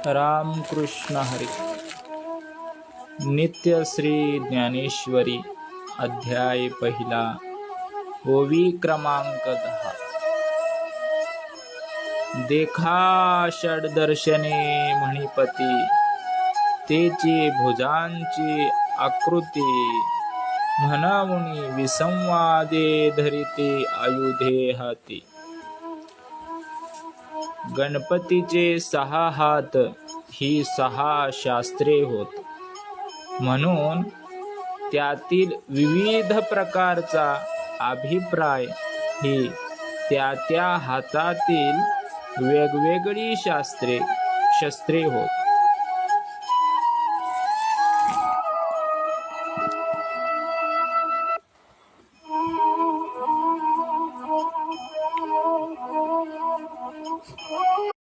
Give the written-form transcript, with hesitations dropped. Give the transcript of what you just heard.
रामकृष्ण हरी. नित्य श्री ज्ञानेश्वरी अध्याय पहिला ओवी क्रमांक 10. देखा षडदर्शने म्हणिपती, तेची भुजांची आकृती, म्हणून विसंवादे धरिते आयुधे हाती. गणपतीचे 6 हात ही 6 शास्त्रे होत, म्हणून त्यातील विविध प्रकारचा अभिप्राय ही त्या हातातील वेगवेगळी शस्त्रे होत.